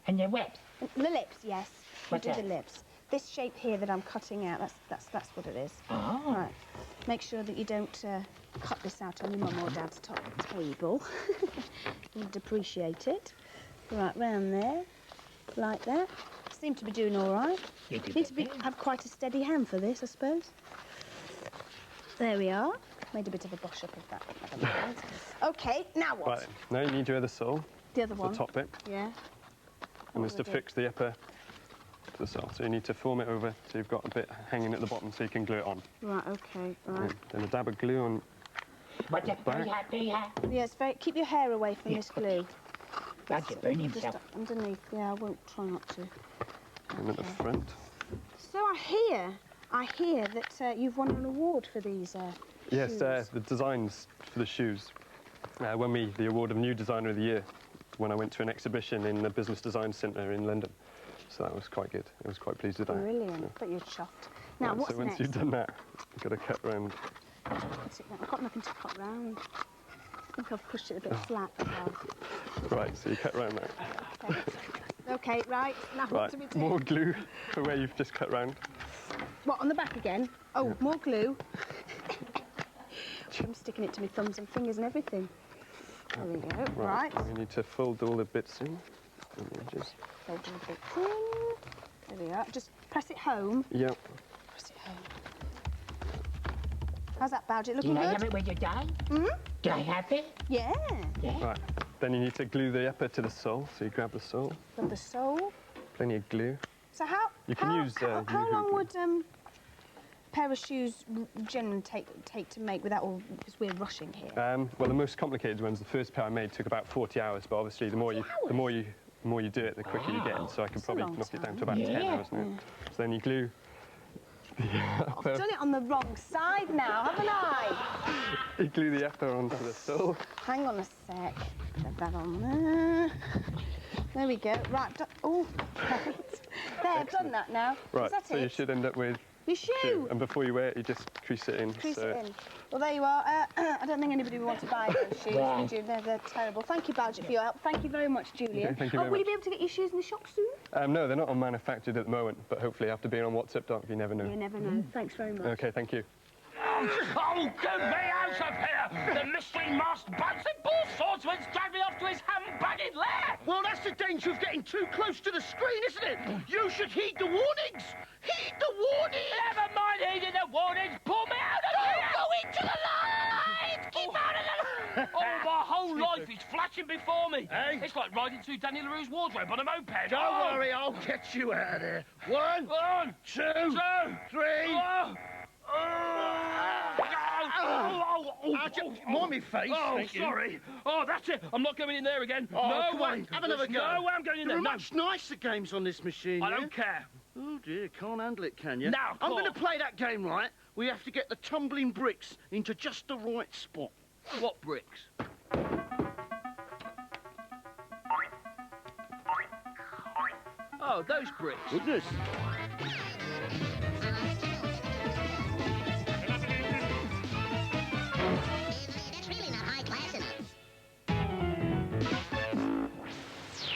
And your lips? The lips, yes. What's we do that? the lips. This shape here that I'm cutting out, that's what it is. Oh. Right. Make sure that you don't cut this out on your mum or dad's top table. You'd appreciate it. Right, round there, like that. Seem to be doing all right. Need to have quite a steady hand for this, I suppose. There we are. Made a bit of a bosh up of that. But never mind. Okay, now what? Right, now you need your other sole. The other one. The top bit. Yeah. And it's to fix the upper to the sole. So you need to form it over so you've got a bit hanging at the bottom so you can glue it on. Right, okay, right. Then a dab of glue on the back. Yes, keep your hair away from this glue. Roger, burn himself. Just underneath, yeah, I won't try not to. And at the front. So I hear that you've won an award for these Yes, shoes. the designs for the shoes. Won me the award of New Designer of the Year when I went to an exhibition in the Business Design Centre in London. So that was quite good. I was quite pleased with that. Brilliant, Yeah. but you're chuffed. Now, Right, what's so once next? you've done that, you've got to cut round. I've got nothing to cut round. I think I've pushed it a bit Oh. flat. Right, so you cut round that. Okay, right, now what Right, do we do? more glue for where you've just cut round. What, on the back again? Oh, more glue. I'm sticking it to my thumbs and fingers and everything. There we go, right. You need to fold all the bits in on the edges. Fold the bits in. There we are. Just press it home. Yep. Press it home. How's that, Balge? Looking Can I good? have it when you're done? Hmm? Can I have it? Yeah. Right, then you need to glue the upper to the sole. So you grab the sole, Got the sole. plenty of glue. So how? You can use, how Yoo-hoo long glue. would a pair of shoes generally take to make without all? Because we're rushing here. Well, the most complicated ones, the first pair I made took about 40 hours, but obviously the more you do it, the quicker you get. So I could probably knock it down to about 10 hours now. So then you glue the upper. I've done it on the wrong side now, haven't I? You glue the upper onto the sole. Hang on a sec. Get that on there. There we go. Right. Oh, right. There, I've done that now. Right, Is that so it? you should end up with Your shoe. And before you wear it, you just crease it in. Crease so it in. Well, there you are. I don't think anybody would want to buy those shoes, would you? They're terrible. Thank you, Balge, for your help. Thank you very much, Julian. Okay, thank you very will you much. be able to get your shoes in the shop soon? No, they're not on manufactured at the moment, but hopefully after being on WhatsApp Doc, you never know. You never know. Thanks very much. Okay, thank you. Oh, get me out of here! The mystery-masked bouncing ball swordsman's dragged me off to his ham-bagged lair! Well, that's the danger of getting too close to the screen, isn't it? You should heed the warnings! Heed the warnings! Never mind heeding the warnings! Pull me out of here! Go into the light! Keep out of the light! Oh, my whole life is flashing before me. It's like riding through Danny LaRue's wardrobe on a moped. Don't worry, I'll get you out of there. One, two, three. More me face. Oh, thank you. sorry. Oh, that's it. I'm not going in there again. Oh, no come way. on, have another go. No way I'm going in There there. are much nicer games on this machine. I yeah? don't care. Oh dear, can't handle it, can you? Now, I'm going to play that game right. We have to get the tumbling bricks into just the right spot. What bricks? Oh, those bricks. Goodness.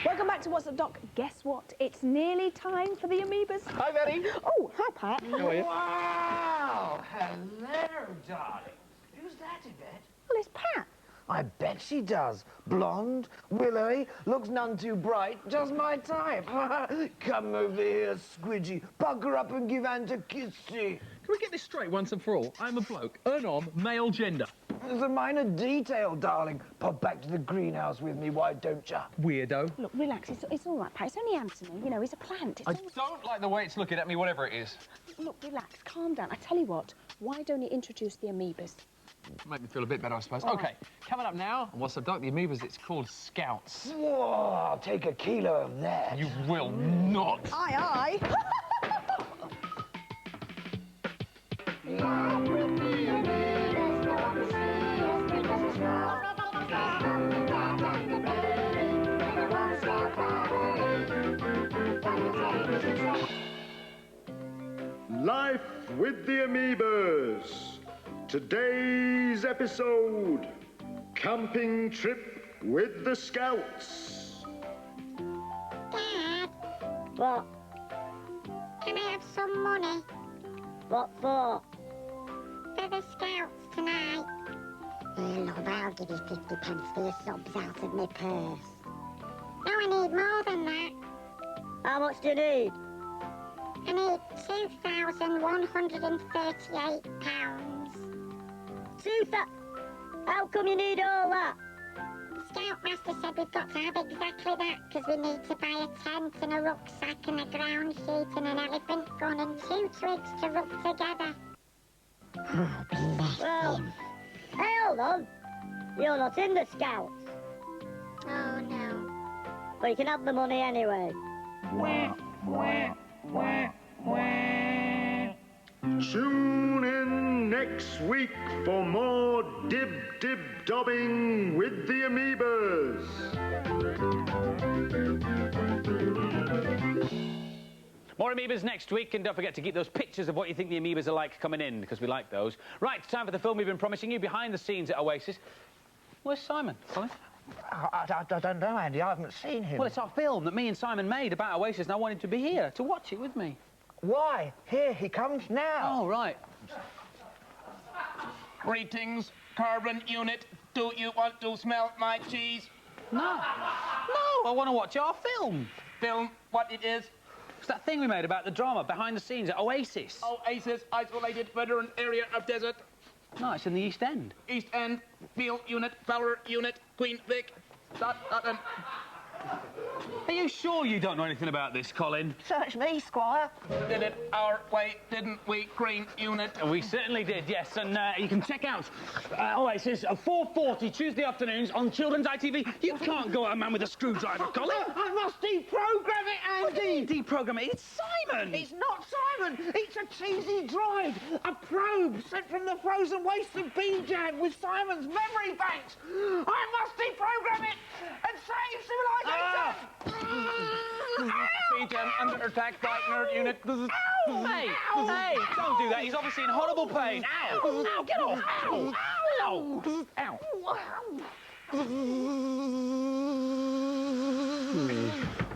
Welcome back to What's Up, Doc. Guess what? It's nearly time for the amoebas. Hi, Betty. Oh, hi, Pat. How are you? Wow! Hello, darling. Who's that, Yvette? Well, it's Pat. I bet she does. Blonde, willowy, looks none too bright, just my type. Come over here, Squidgy. Pucker up and give Aunt a kissy. Can we get this straight once and for all? I'm a bloke, unom, male gender. There's a minor detail, darling. Pop back to the greenhouse with me, why don't ya? Weirdo. Look, relax. It's all right, Pat. It's only Anthony. You know, he's a plant. It's I all... don't like the way it's looking at me, whatever it is. Look, relax. Calm down. I tell you what. Why don't you introduce the amoebas? Make me feel a bit better, I suppose. All OK, coming up now, what's up, Doc? The amoebas, it's called Scouts. Whoa, I'll take a kilo of that. You will not. Aye, aye. Life with the Amoebas. Today's episode, camping trip with the Scouts. Dad? What? Can I have some money? What for? For the Scouts tonight. Here, love, I'll give you 50 pence for your subs out of my purse. No, I need more than that. How much do you need? I need £2,138. How come you need all that? The Scoutmaster said we've got to have exactly that, because we need to buy a tent and a rucksack and a ground sheet and an elephant gun and 2 twigs to rub together. Oh, bless him. Hey, hold on. You're not in the Scouts. Oh, no. But you can have the money anyway. Tune in next week for more dib-dib-dobbing with the Amoebas. More Amoebas next week, and don't forget to keep those pictures of what you think the Amoebas are like coming in, because we like those. Right, time for the film we've been promising you, behind the scenes at Oasis. Where's Simon, Colin? I don't know, Andy. I haven't seen him. Well, it's our film that me and Simon made about Oasis, and I wanted to be here to watch it with me. Why? Here, he comes now. Oh, right. Greetings, carbon unit. Do you want to smell my cheese? No. No, I want to watch our film. Film what it is? It's that thing we made about the drama behind the scenes at Oasis. Oasis, isolated veteran area of desert. No, it's in the East End. East End, field unit, power unit, Queen Vic. Are you sure you don't know anything about this, Colin? Search me, Squire. Did it our way, didn't we, Green Unit? We certainly did, yes. And you can check out Oasis at 4:40 Tuesday afternoons on Children's ITV. You can't go at a man with a screwdriver, Colin. I must deprogram it, Andy. What do you mean deprogram it? It's Simon. It's not Simon. It's a cheesy droid. A probe sent from the frozen waste of Bijan with Simon's memory banks. I must deprogram it and save civilization. Bijan under attack by nerd unit. Hey, hey, don't do that. He's obviously in horrible pain. Ow! Ow, get off! Ow! Ow! Ow!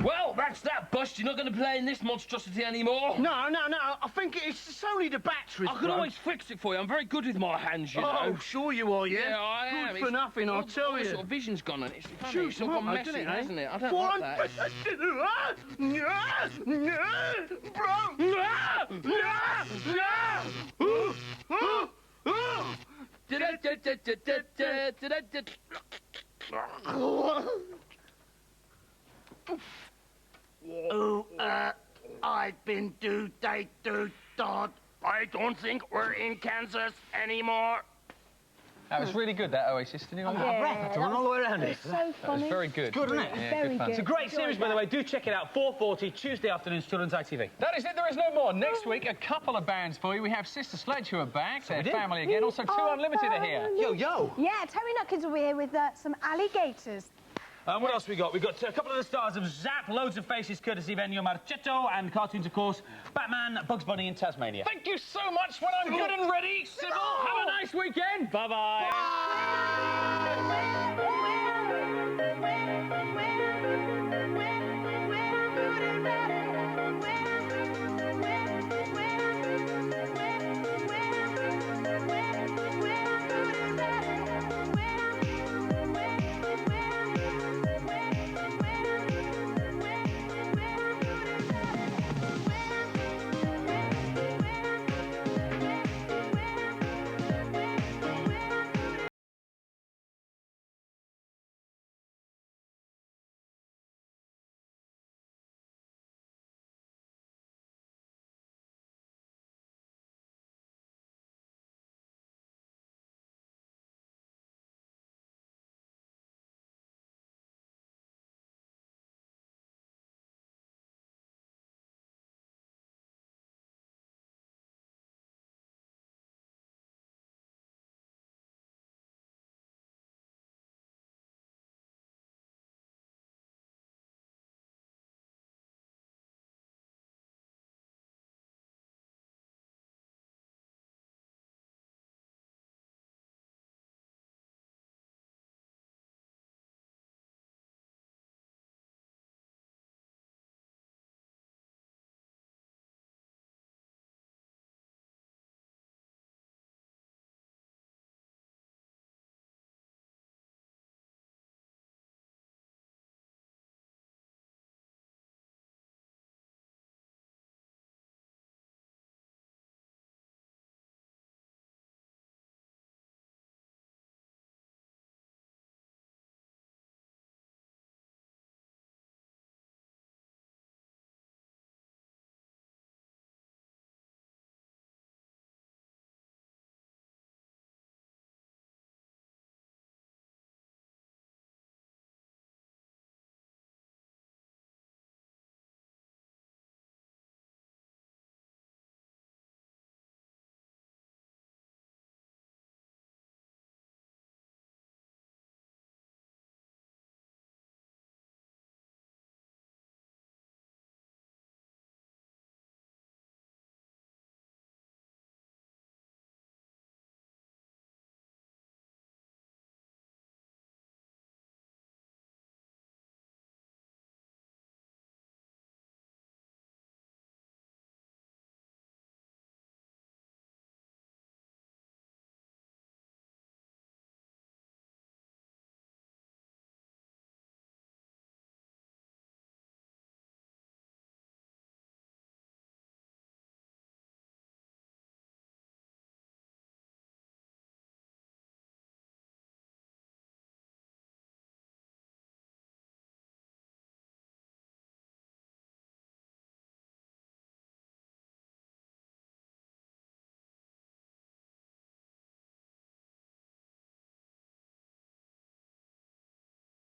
Well, that's that, Bust. You're not going to play in this monstrosity anymore. No. I think it's only the batteries. I can always fix it for you. I'm very good with my hands, you know. Oh, sure you are, yeah? Yeah, I am. Good for nothing, I'll tell you. Sort of vision's gone and it's funny. Shoot, It's sort of messy, hasn't hasn't it? I don't like that. I've been dod. I don't think we're in Kansas anymore. That was really good, that Oasis. Didn't you? I had to run all the way around it. So That was funny. very good. Good, isn't it? Yeah, Very good fun. good. It's a great series, by the way. Do check it out. 4:40 Tuesday afternoons, Children's ITV. That is it. There is no more. Next week, a couple of bands for you. We have Sister Sledge who are back. Their family again. Also, Two Unlimited are here. Yo, yo. Yeah, Terry Nutkins will be here with some alligators. What else we got? We've got a couple of the stars of Zap, loads of faces courtesy of Ennio Marchetto, and cartoons, of course, Batman, Bugs Bunny in Tasmania. Thank you so much. When I'm good and ready, Sybil, have a nice weekend. Bye-bye. Bye.